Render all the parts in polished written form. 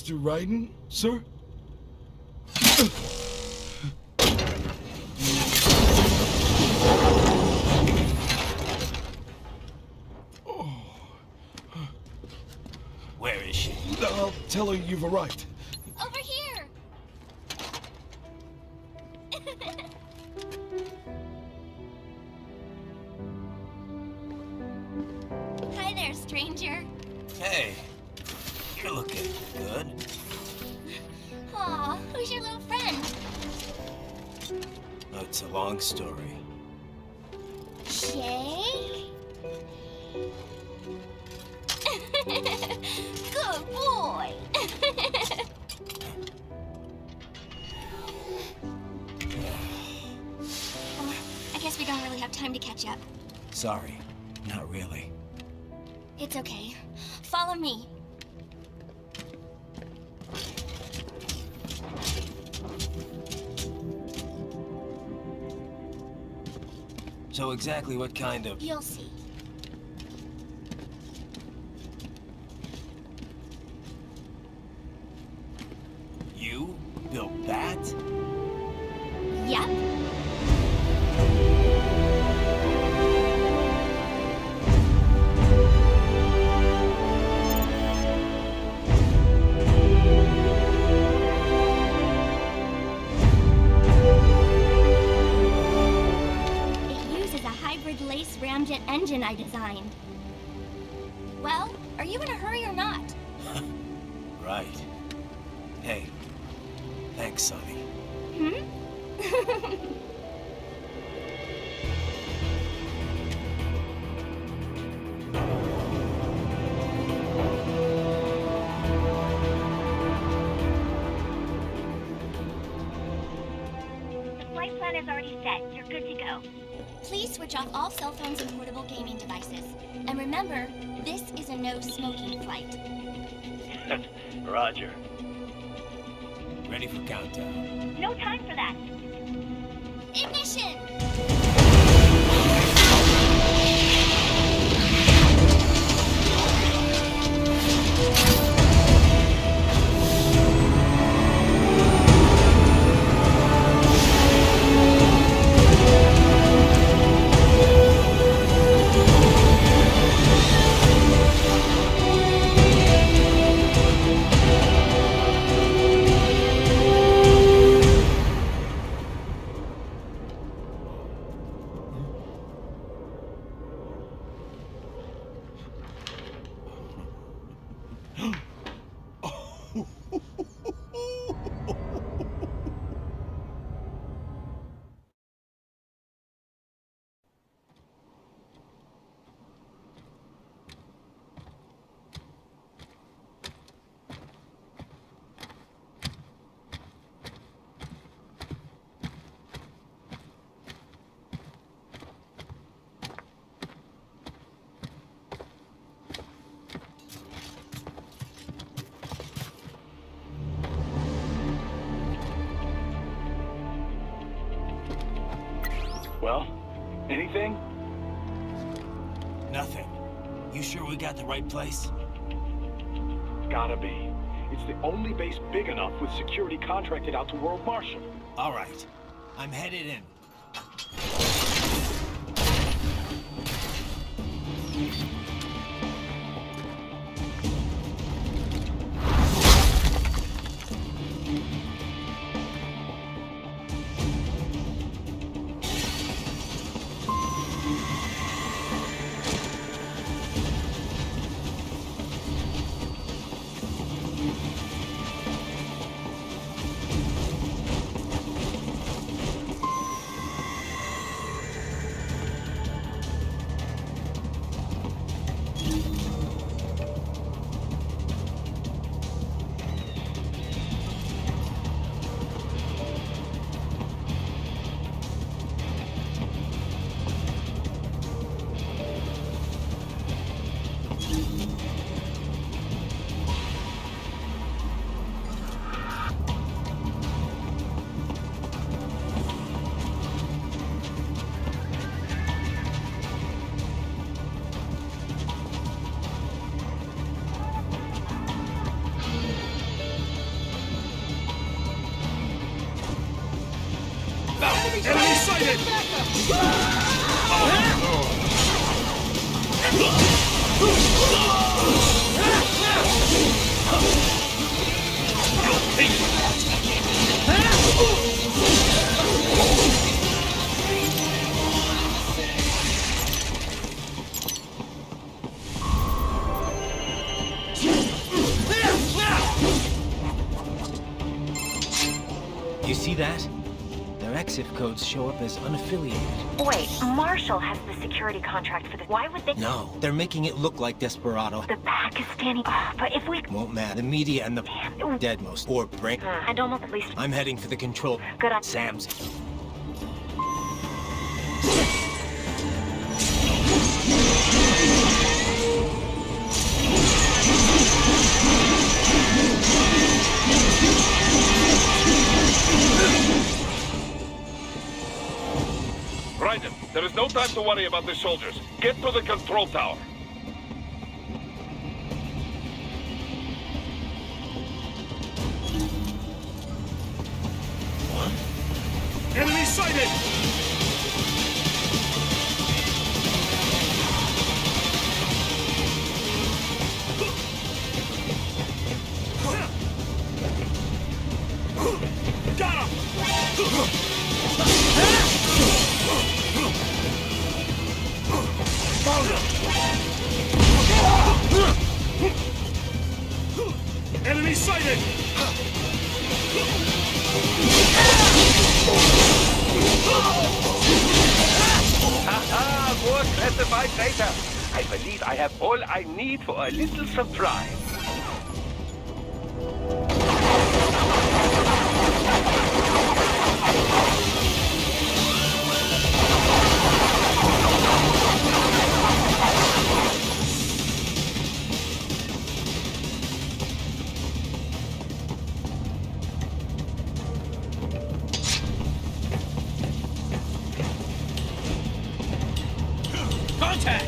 Mr. Raiden, sir? Where is she? I'll tell her you've arrived. Over here! Hi there, stranger. Hey, you're looking good. Aw, who's your little friend? Oh, it's a long story. Shay? Good boy! I guess we don't really have time to catch up. Sorry, not really. It's okay. Follow me. So exactly what kind of... You'll see. You built that? Yep. Lace ramjet engine I designed. Well, are you in a hurry or not? Right. Hey, thanks, Sonny. The flight plan is already set. You're good to go. Please switch off all cell phones and portable gaming devices. And remember, this is a no-smoking flight. Roger. Ready for countdown. No time for that. Ignition! Well, anything? Nothing. You sure we got the right place? Gotta be. It's the only base big enough with security contracted out to World Marshal. All right. I'm headed in. sighted! You see that? Their exif codes show up as unaffiliated. Wait, Marshall has the security contract for this. Why would they? No, they're making it look like Desperado. The Pakistani. But if we. Won't matter. The media and the dead most. Or brain. I'd almost at least. I'm heading for the control. Good on. Sam's. Raiden, there is no time to worry about the soldiers. Get to the control tower. Enemy sighted! Got him! Found him! Enemy sighted! Haha, more classified data. I believe I have all I need for a little surprise. Contact!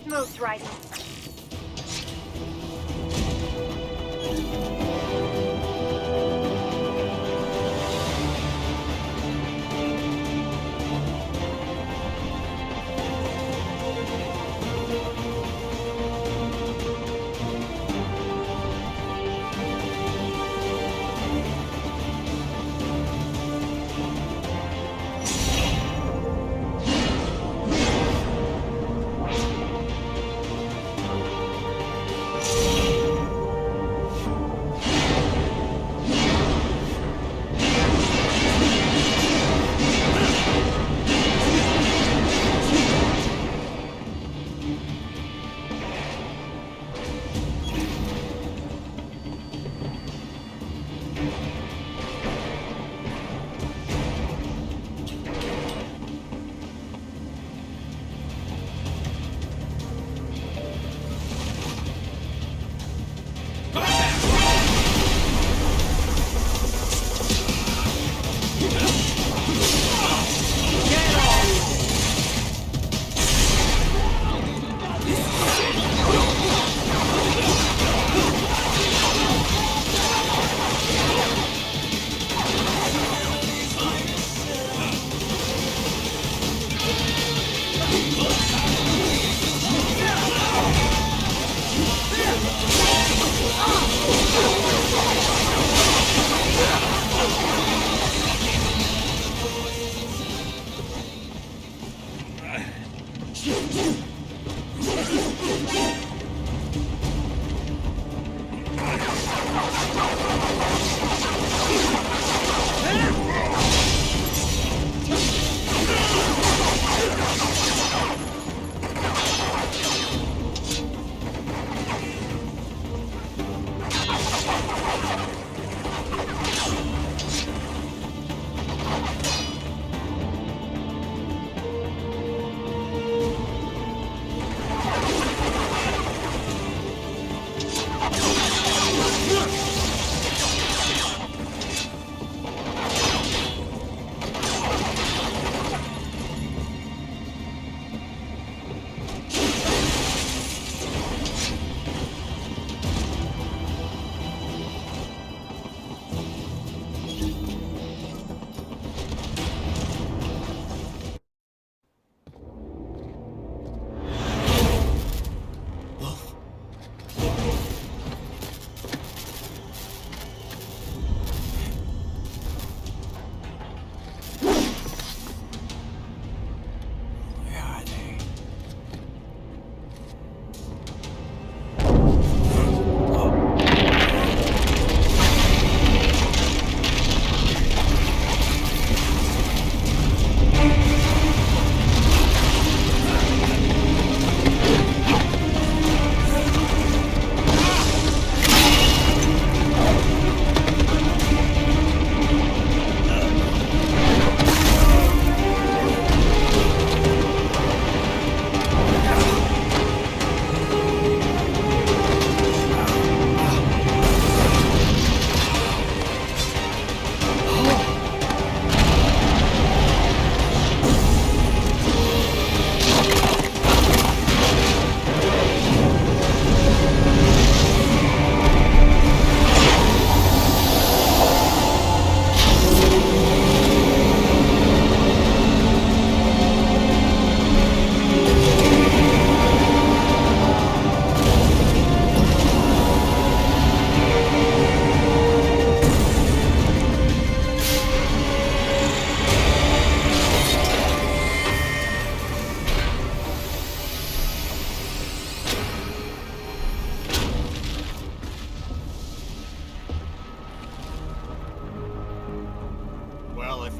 Most right.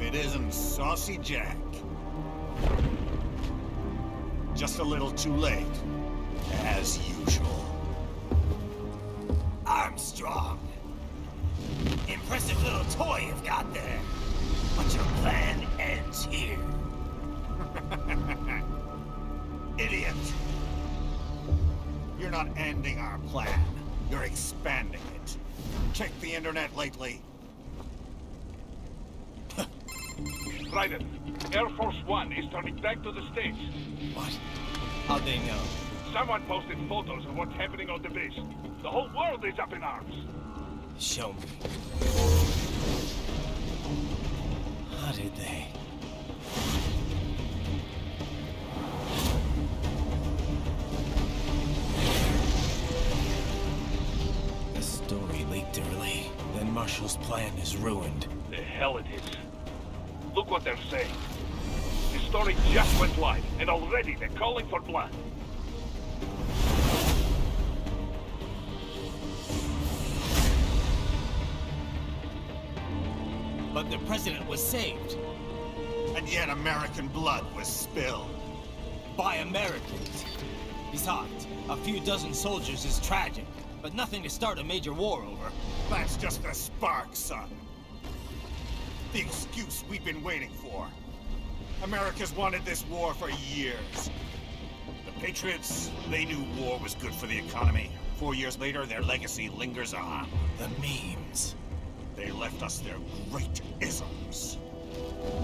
It isn't Saucy Jack. Just a little too late, as usual. Armstrong. Impressive little toy you've got there. But your plan ends here. Idiot. You're not ending our plan. You're expanding it. Check the internet lately. Ryder, Air Force One is turning back to the States. What? How'd they know? Someone posted photos of what's happening on the base. The whole world is up in arms. Show me. How did they? The story leaked early. Then Marshall's plan is ruined. The hell it is. Look what they're saying. The story just went live, and already they're calling for blood. But the president was saved. And yet American blood was spilled. By Americans. Besides, a few dozen soldiers is tragic, but nothing to start a major war over. That's just a spark, son. The excuse we've been waiting for. America's wanted this war for years. The Patriots, they knew war was good for the economy. 4 years later, their legacy lingers on. The memes. They left us their great isms.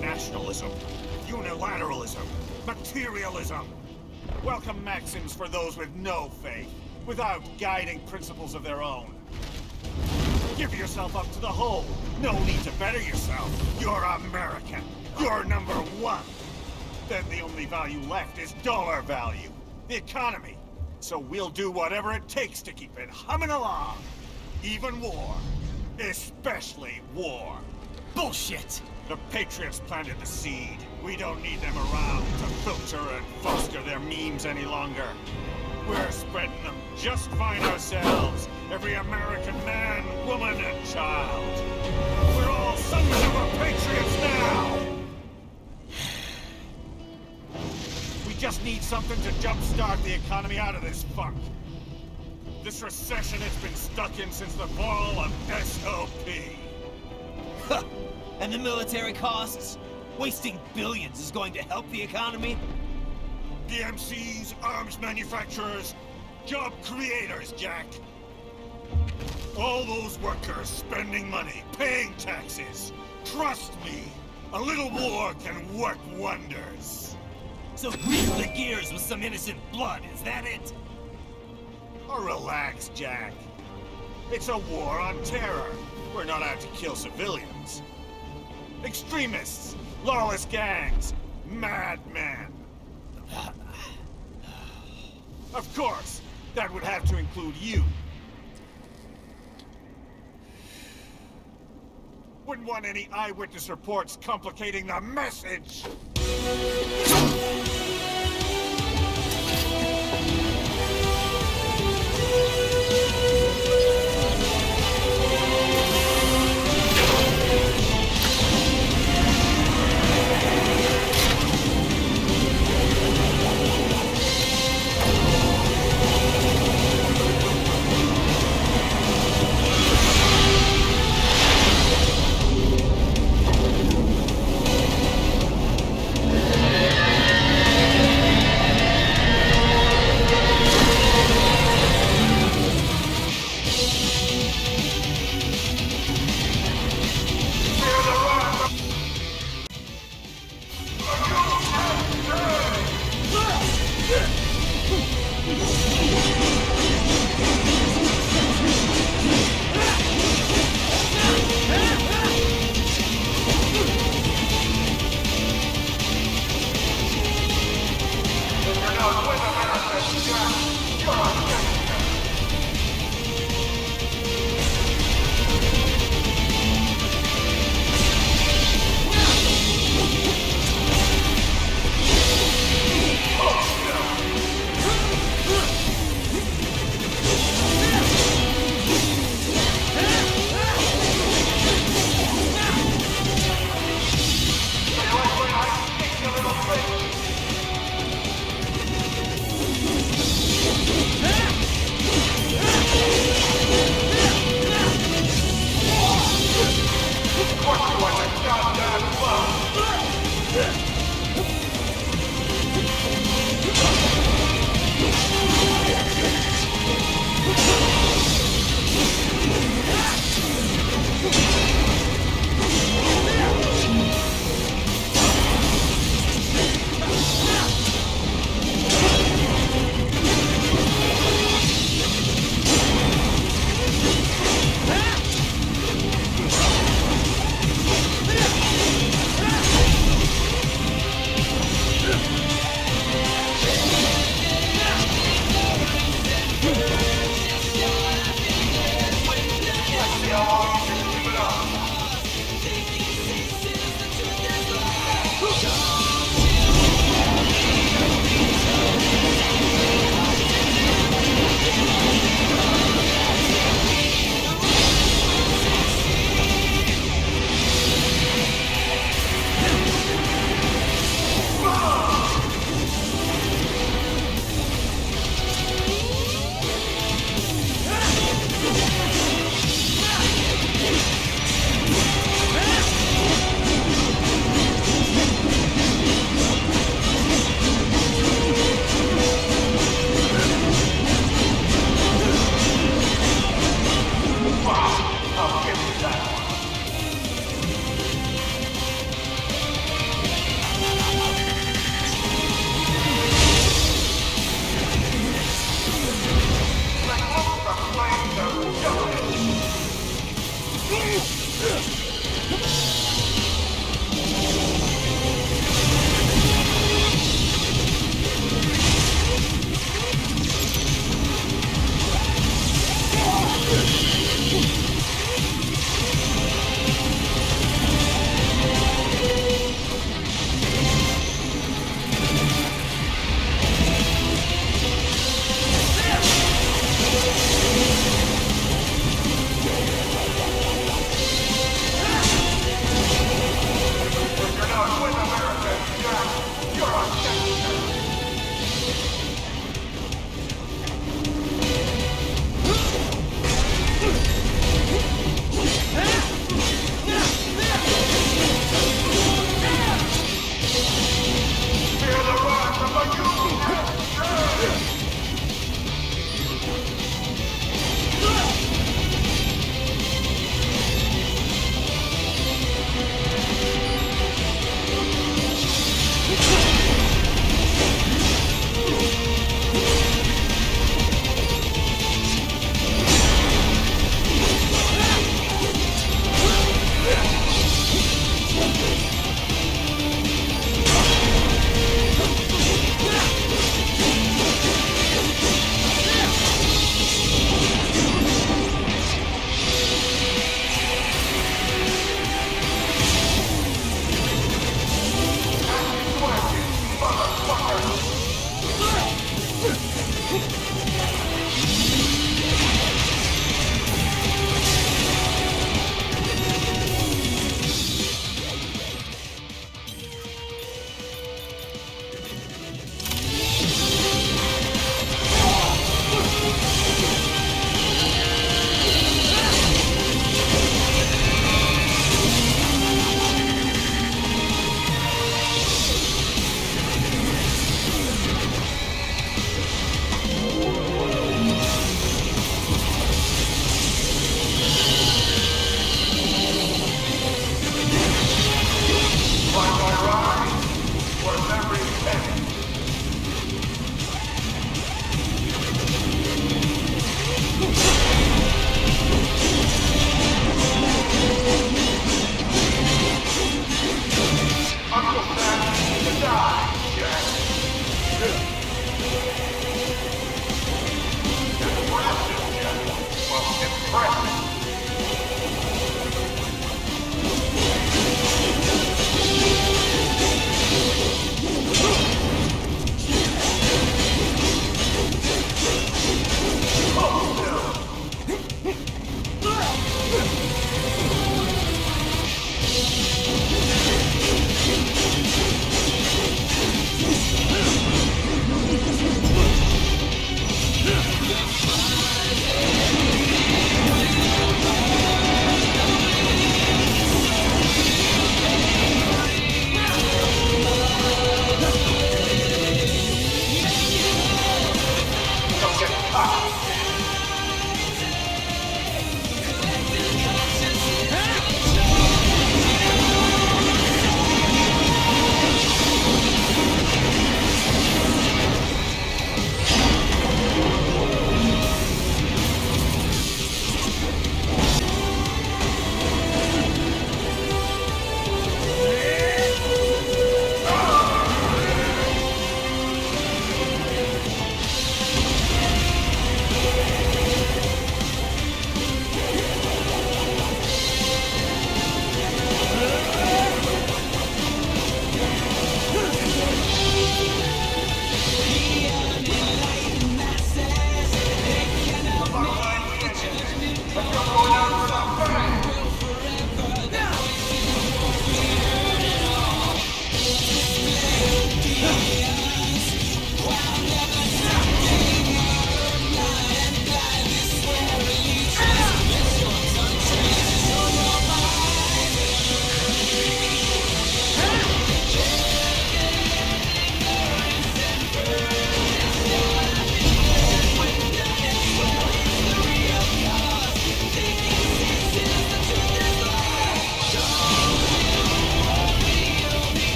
Nationalism, unilateralism, materialism. Welcome maxims for those with no faith, without guiding principles of their own. Give yourself up to the whole. No need to better yourself. You're American. You're number one. Then the only value left is dollar value. The economy. So we'll do whatever it takes to keep it humming along. Even war. Especially war. Bullshit! The Patriots planted the seed. We don't need them around to filter and foster their memes any longer. We're spreading them just fine ourselves. Every American man, woman, and child. We're all sons of our Patriots now! We just need something to jumpstart the economy out of this funk. This recession it's been stuck in since the fall of SOP. Huh. And the military costs? Wasting billions is going to help the economy? DMCs, arms manufacturers, job creators, Jack. All those workers spending money, paying taxes. Trust me, a little war can work wonders. So grease the gears with some innocent blood, is that it? Oh, relax, Jack. It's a war on terror. We're not out to kill civilians. Extremists, lawless gangs, madmen. Of course, that would have to include you. Wouldn't want any eyewitness reports complicating the message.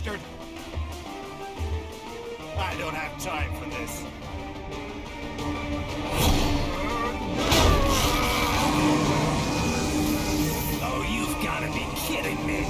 bastard! I don't have time for this. Oh, you've got to be kidding me!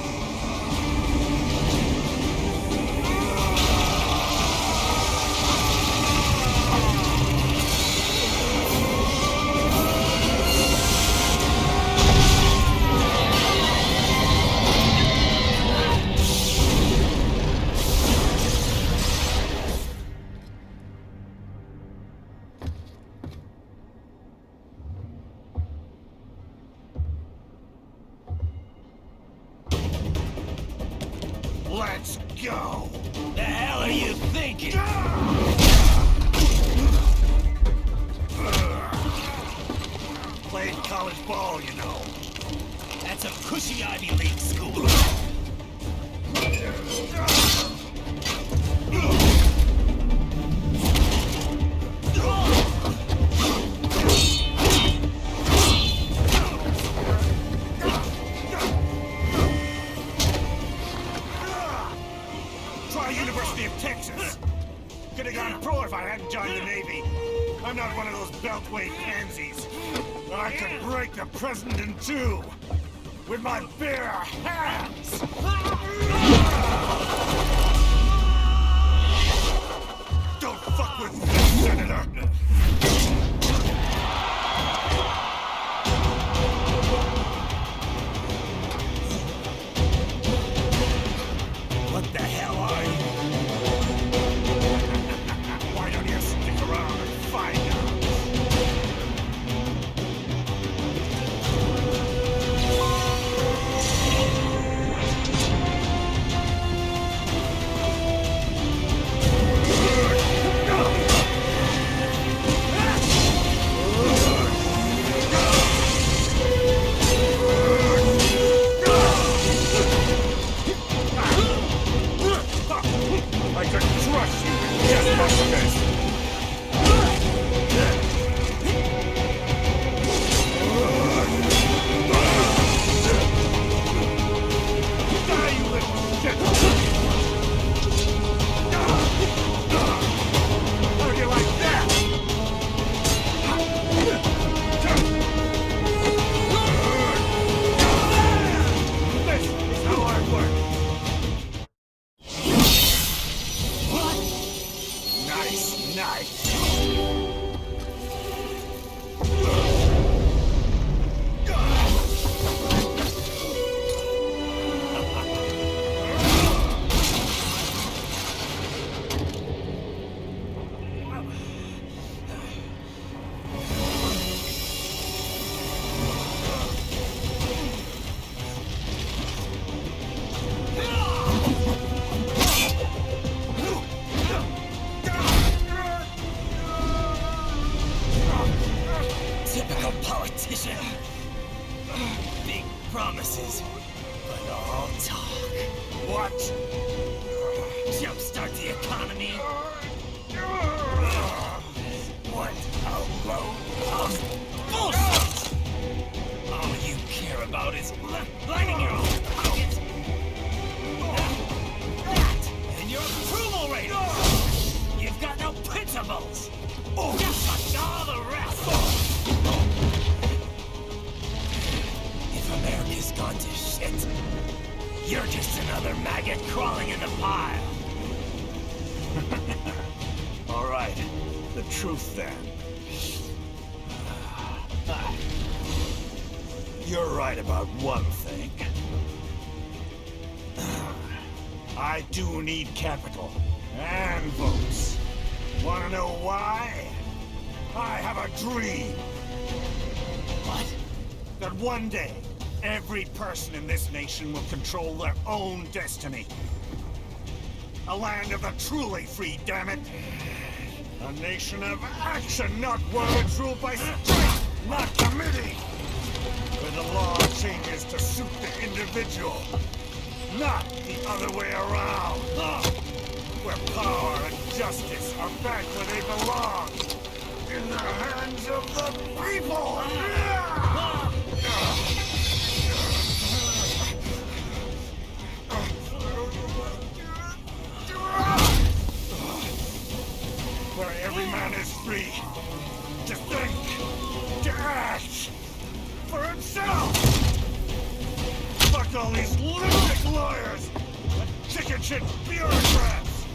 Let's go! The hell are you thinking? Played college ball, you know. That's a cushy Ivy League school. Try University of Texas. Could have gone pro if I hadn't joined the Navy. I'm not one of those beltway pansies. I could break the president in two with my bare hands. Don't fuck with me, Senator. What the hell are you? Why don't you stick around and find out? I could crush you with just like this. Die, you little shit! How do you like that? This is how I work. Nice, nice. Typical politician. Big promises, but all talk. What? Jumpstart the economy. What a load of bullshit! All you care about is lining your own pockets. That and your approval ratings. You've got no principles. Just like all the rest. If America's gone to shit, you're just another maggot crawling in the pile. All right, the truth then. You're right about one thing. I do need capital and votes. Wanna know why? I have a dream. What? That one day, every person in this nation will control their own destiny. A land of the truly free, damn it. A nation of action, not words, ruled by strength, not committee. Where the law changes to suit the individual, not the other way around. Where power and justice are back where they belong. In the hands of the people! Every man is free to think, to act for himself! Fuck all these lunatic lawyers and chicken shit bureaucrats!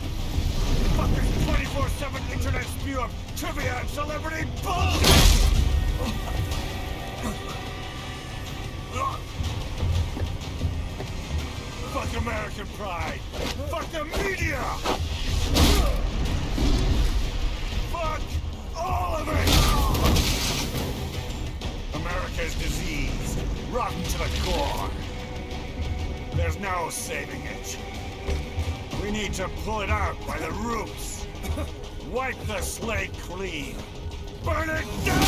Fuck this 24/7 internet spew of trivia and celebrity bullshit! Fuck American pride! Fuck the media! Fuck all of it! America's diseased, rotten to the core. There's no saving it. We need to pull it out by the roots. Wipe the slate clean. Burn it down!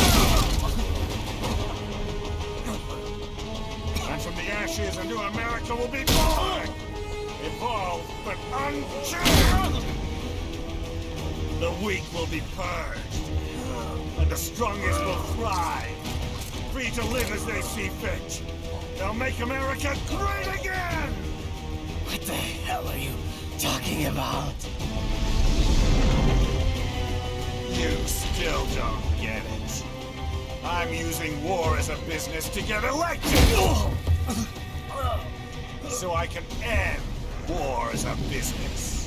And from the ashes, a new America will be born! Evolved, but unchanged! The weak will be purged, and the strongest will thrive, free to live as they see fit. They'll make America great again! What the hell are you talking about? You still don't get it. I'm using war as a business to get elected! So I can end war as a business.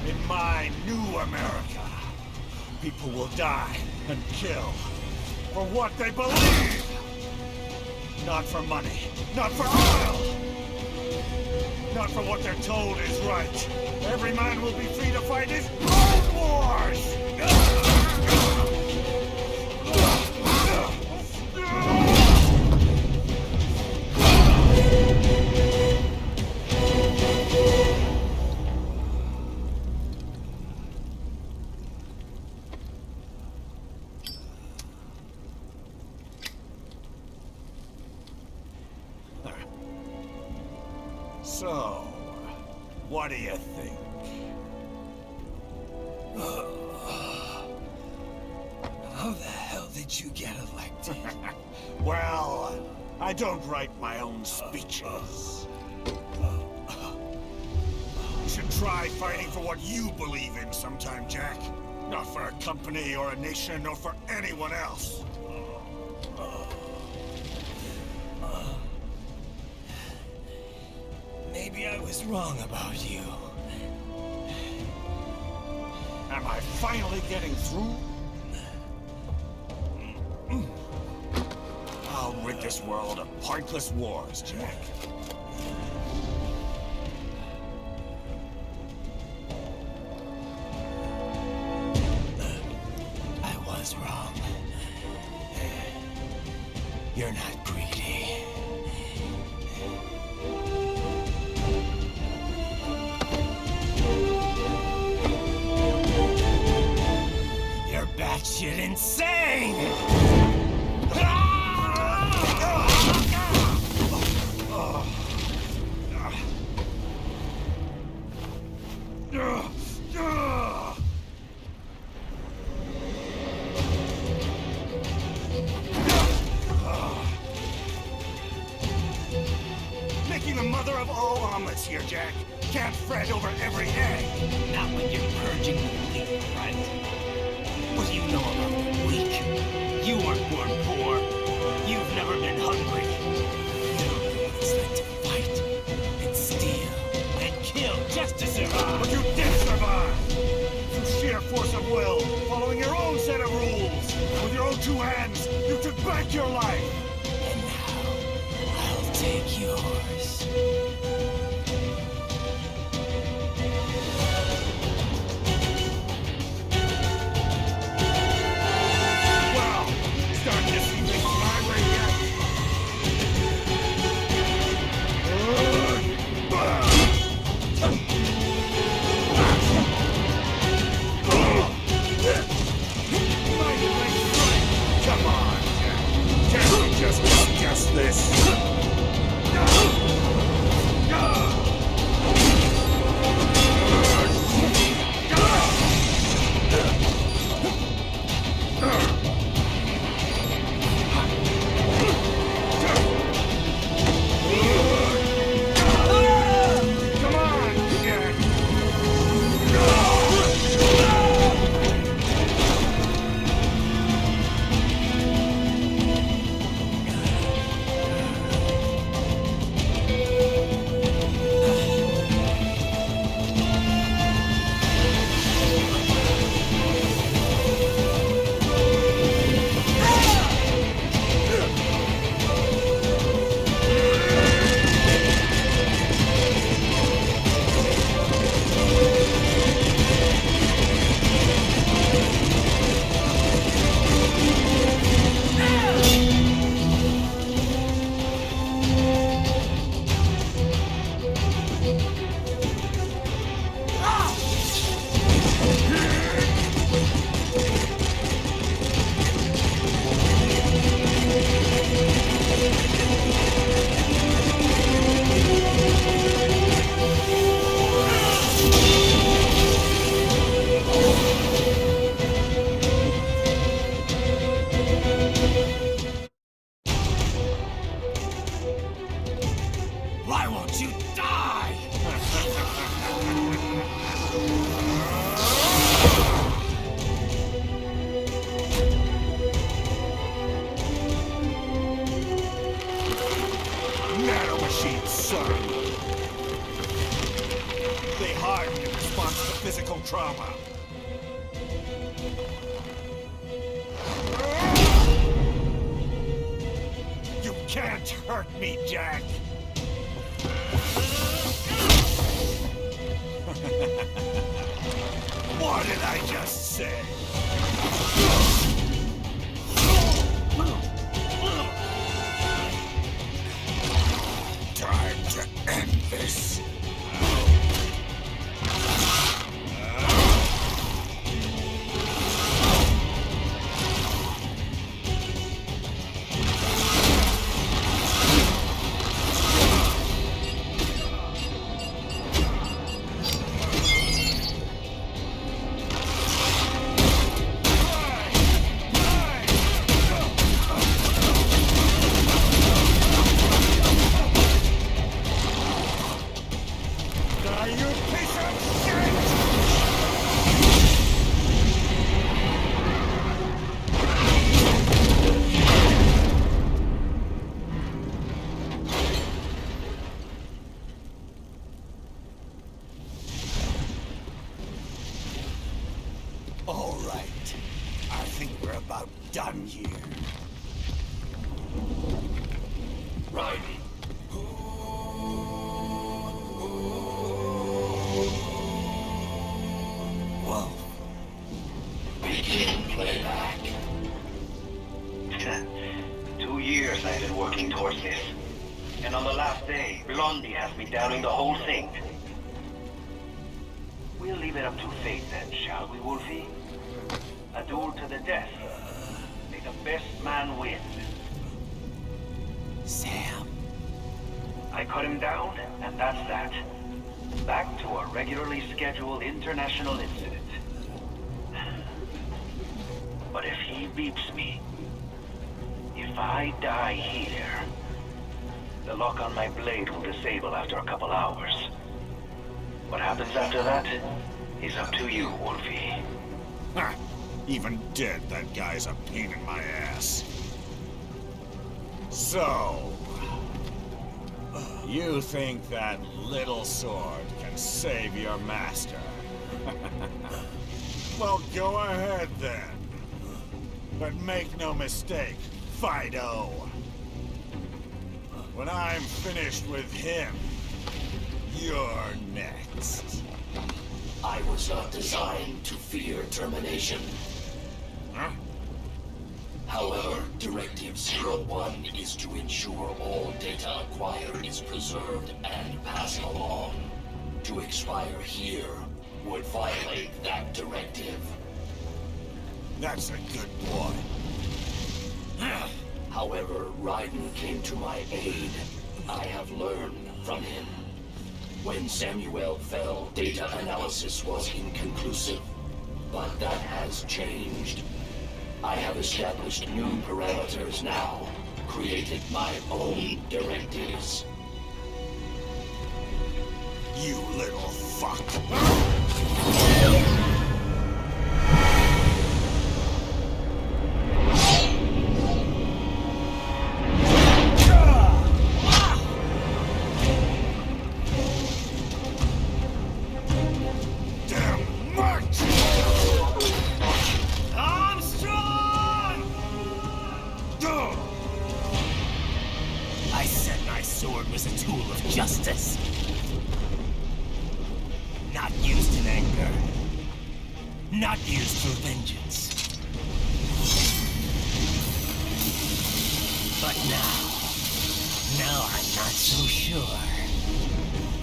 In my new America, people will die and kill for what they believe! Not for money, not for oil! Not for what they're told is right. Every man will be free to fight his own wars! So, what do you think? How the hell did you get elected? Well, I don't write my own speeches. You should try fighting for what you believe in sometime, Jack. Not for a company or a nation or for anyone else. Maybe I was wrong about you. Am I finally getting through? I'll rid this world of pointless wars, Jack. I was wrong. You're not greedy. You're batshit insane! Making the mother of all omelets here, Jack. Can't fret over every egg. Not when you're purging the weak, right? What do you know about the weak? You weren't born poor. You've never been hungry. You don't know what it's like to fight and steal and kill just to survive. But you did survive! Through sheer force of will, following your own set of rules. With your own two hands, you took back your life. And now, I'll take yours. Well, starting to see things my way yet. Come on, Jack. Can't we just discuss this? Won't you die? Nanomachines, sir. They harden in response to physical trauma. You can't hurt me, Jack. What did I just say? Time to end this. All right. I think we're about done here. Right. Whoa. Begin playback. 2 years I've been working towards this. And on the last day, Blondie has me downing the whole thing. We'll leave it up to fate then, shall we, Wolfie? A duel to the death. May the best man win. Sam. I cut him down, and that's that. Back to a regularly scheduled international incident. But if he beeps me, if I die here, the lock on my blade will disable after a couple hours. What happens after that is up to you, Wolfie. Ha! Even dead, that guy's a pain in my ass. So... you think that little sword can save your master? Well, go ahead then. But make no mistake, Fido. When I'm finished with him, you're next. I was not designed to fear termination. Huh? However, Directive 01 is to ensure all data acquired is preserved and passed along. To expire here would violate that directive. That's a good boy. However, Raiden came to my aid. I have learned from him. When Samuel fell, data analysis was inconclusive. But that has changed. I have established new parameters now, created my own directives. You little fuck. I said my sword was a tool of justice. Not used in anger. Not used for vengeance. But now I'm not so sure.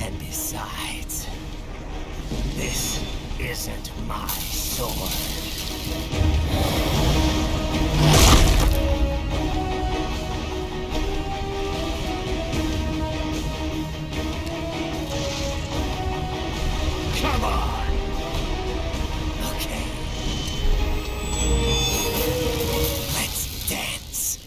And besides, this isn't my sword. Come on! Okay. Let's dance.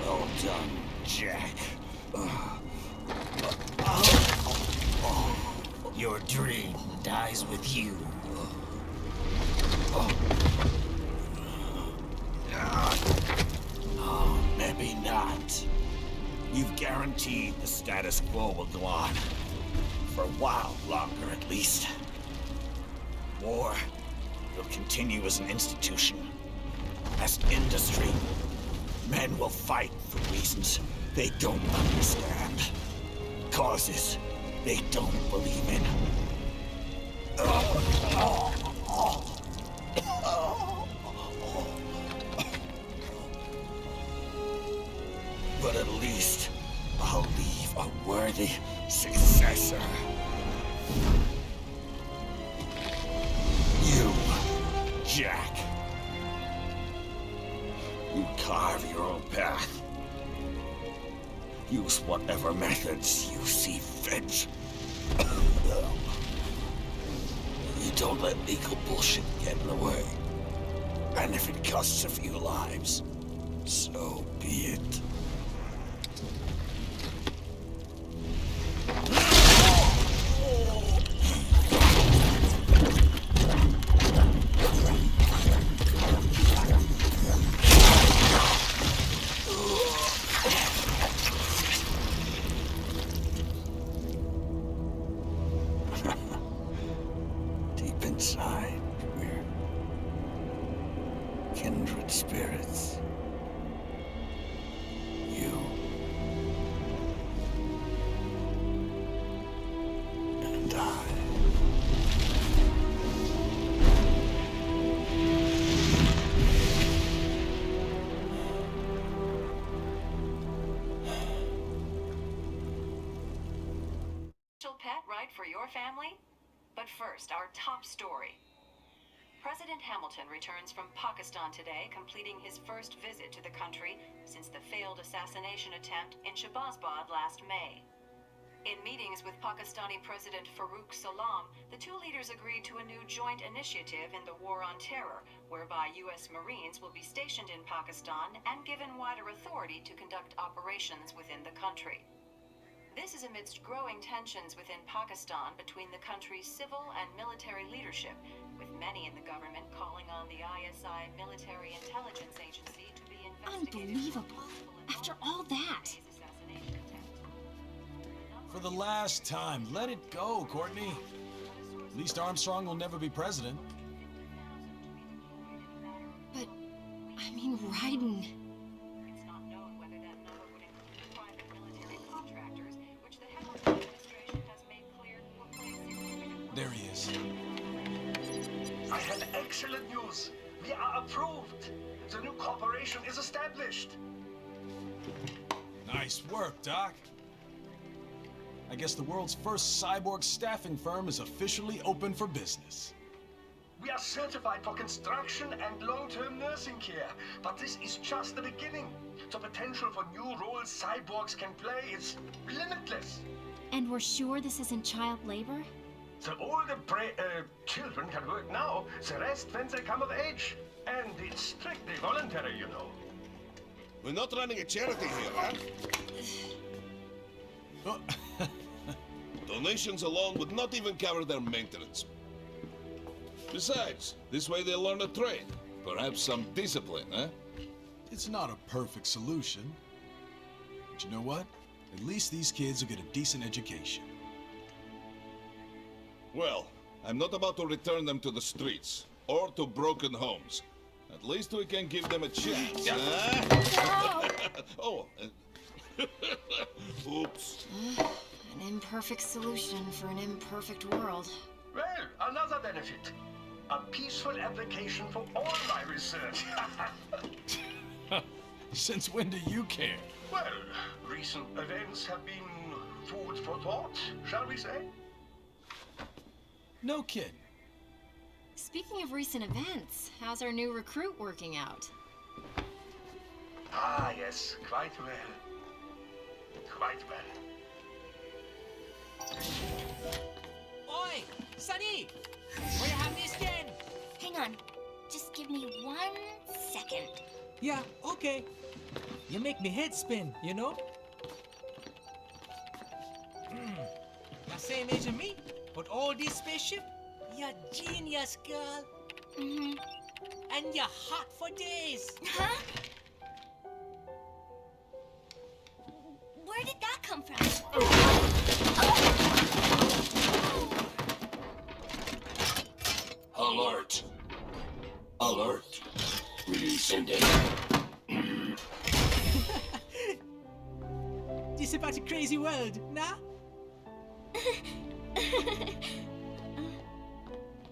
Well done, Jack. Your dream dies with you. Oh, maybe not. You've guaranteed the status quo will go on. For a while longer, at least. War will continue as an institution. As industry. Men will fight for reasons they don't understand. Causes they don't believe in. But at least I'll leave a worthy successor. You, Jack. You carve your own path. Use whatever methods you see fit. You don't let legal bullshit get in the way. And if it costs a few lives, so be it. Deep inside, we're kindred spirits. You and I. Pet, right, for your family? But first, our top story. President Hamilton returns from Pakistan today, completing his first visit to the country since the failed assassination attempt in Shahbazbad last May. In meetings with Pakistani President Farooq Salam, the two leaders agreed to a new joint initiative in the War on Terror, whereby U.S. Marines will be stationed in Pakistan and given wider authority to conduct operations within the country. This is amidst growing tensions within Pakistan between the country's civil and military leadership, with many in the government calling on the ISI Military Intelligence Agency to be investigated. Unbelievable. After all that. For the last time, let it go, Courtney. At least Armstrong will never be president. But, I mean, Raiden. It's not known whether that number would include private military contractors, which the Hamilton administration has made clear will play a significant role. There he is. I have excellent news. We are approved. The new corporation is established. Nice work, Doc. I guess the world's first cyborg staffing firm is officially open for business. We are certified for construction and long-term nursing care, but this is just the beginning. The potential for new roles cyborgs can play is limitless. And we're sure this isn't child labor? The older children can work now, the rest when they come of age. And it's strictly voluntary, you know. We're not running a charity here, huh? Donations alone would not even cover their maintenance. Besides, this way they'll learn a trade. Perhaps some discipline, eh? It's not a perfect solution. But you know what? At least these kids will get a decent education. Well, I'm not about to return them to the streets or to broken homes. At least we can give them a chance. Huh? Oh. Oops. An imperfect solution for an imperfect world. Well, another benefit. A peaceful application for all my research. Since when do you care? Well, recent events have been food for thought, shall we say? No kidding. Speaking of recent events, how's our new recruit working out? Ah, yes, quite well. Quite well. Oi! Sonny! Where you have this then? Hang on. Just give me 1 second. Yeah, okay. You make me head spin, you know? The same age as me, but all this spaceship? You're genius, girl. Mm-hmm. And you're hot for days. Huh? Where did that come from? Alert! Alert! Rescinding. This about a crazy world, nah?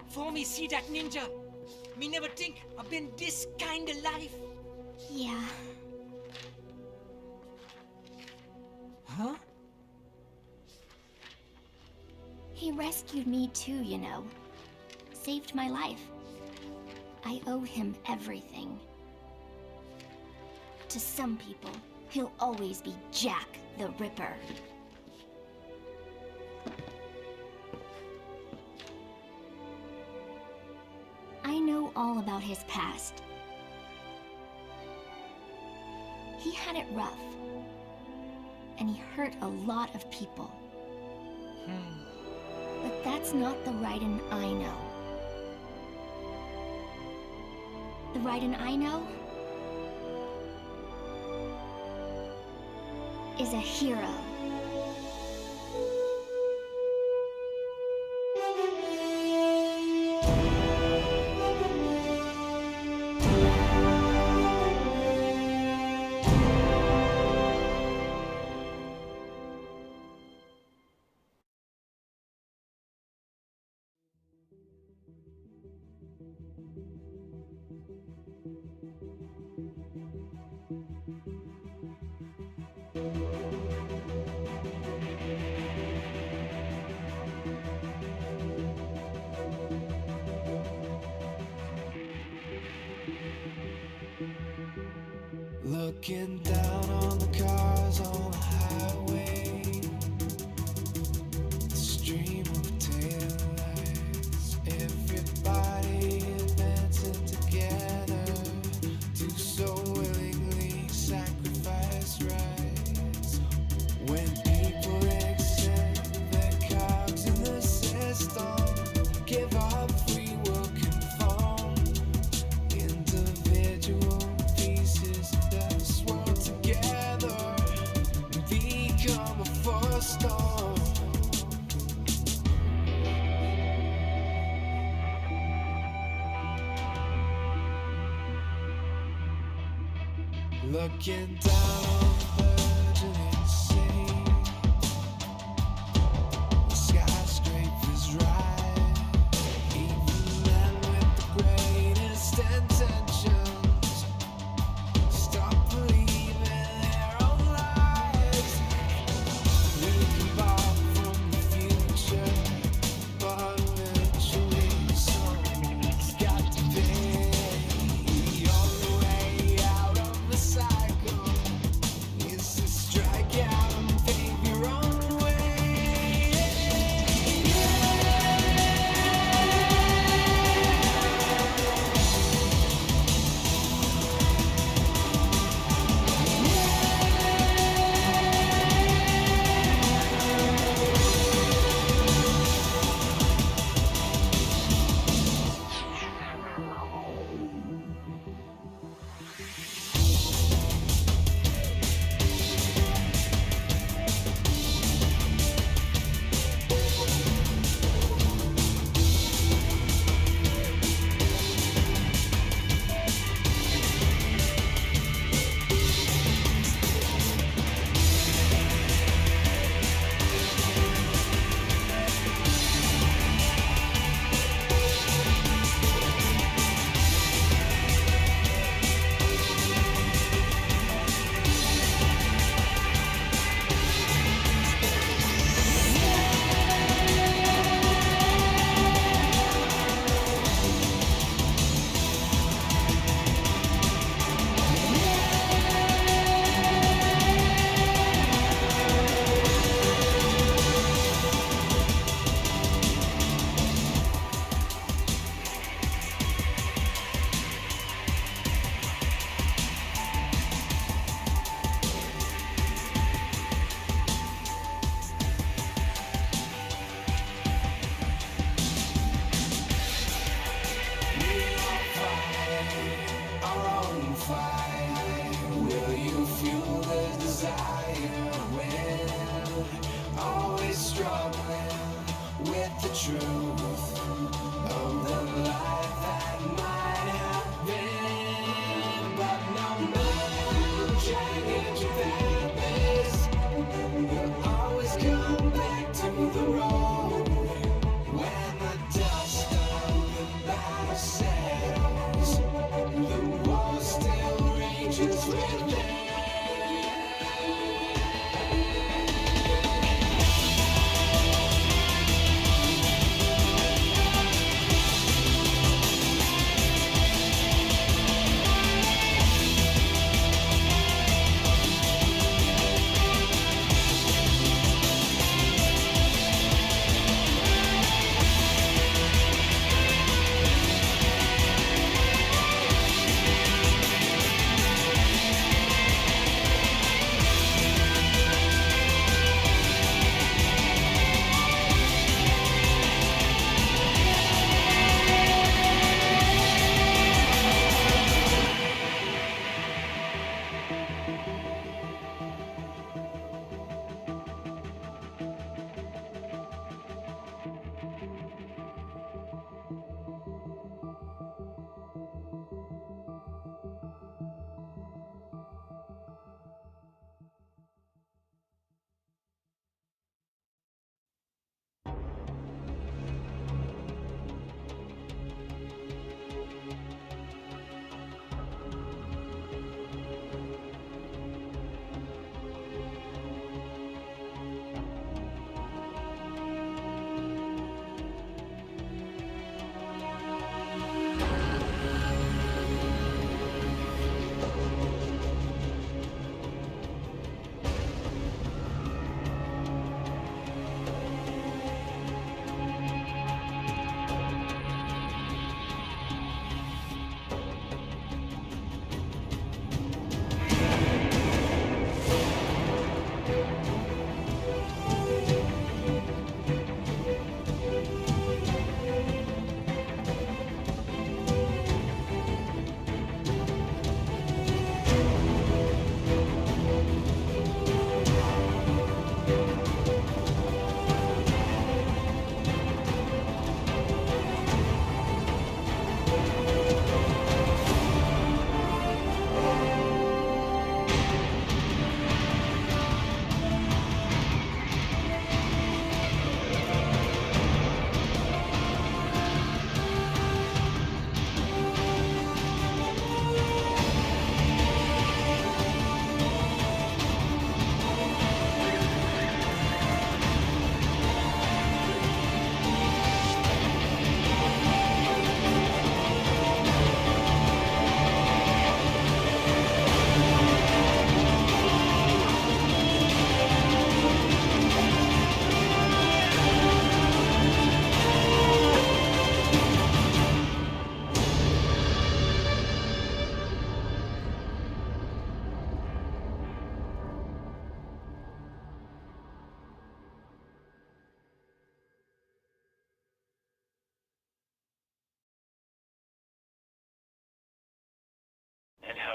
For me see that ninja, me never think I've been this kind of life. Yeah. Huh? He rescued me too, you know. Saved my life. I owe him everything. To some people, he'll always be Jack the Ripper. I know all about his past. He had it rough. And he hurt a lot of people. But that's not the Raiden I know. The Raiden I know is a hero. Looking down on the cars on the highway, the stream of taillights, everybody advancing together, do so willingly sacrifice rights. When people accept their cogs in the system, give up free will conform, individual pieces that swirl together and become a force storm. Looking down on the burgeoning city, the skyscrapers rise, even men with the greatest intentions stop believing their own lies. We can borrow from the future, but eventually someone's got to pay. The only way out of the cycle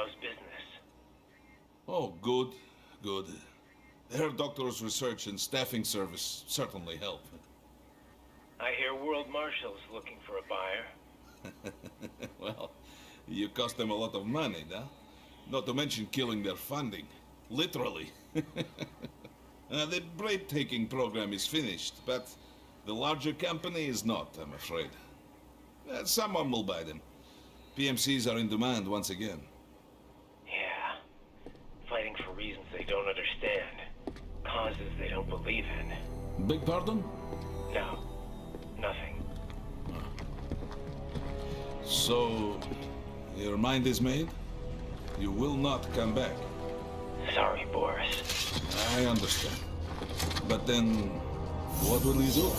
How's business? Oh, good, good. Their doctor's research and staffing service certainly help. I hear World Marshal's looking for a buyer. Well, you cost them a lot of money, huh? Not to mention killing their funding. Literally. The breathtaking program is finished, but the larger company is not, I'm afraid. Someone will buy them. PMCs are in demand once again. Yeah. Fighting for reasons they don't understand. Causes they don't believe in. Beg pardon? No. Nothing. So, your mind is made? You will not come back. Sorry, Boris. I understand. But then, what will you do?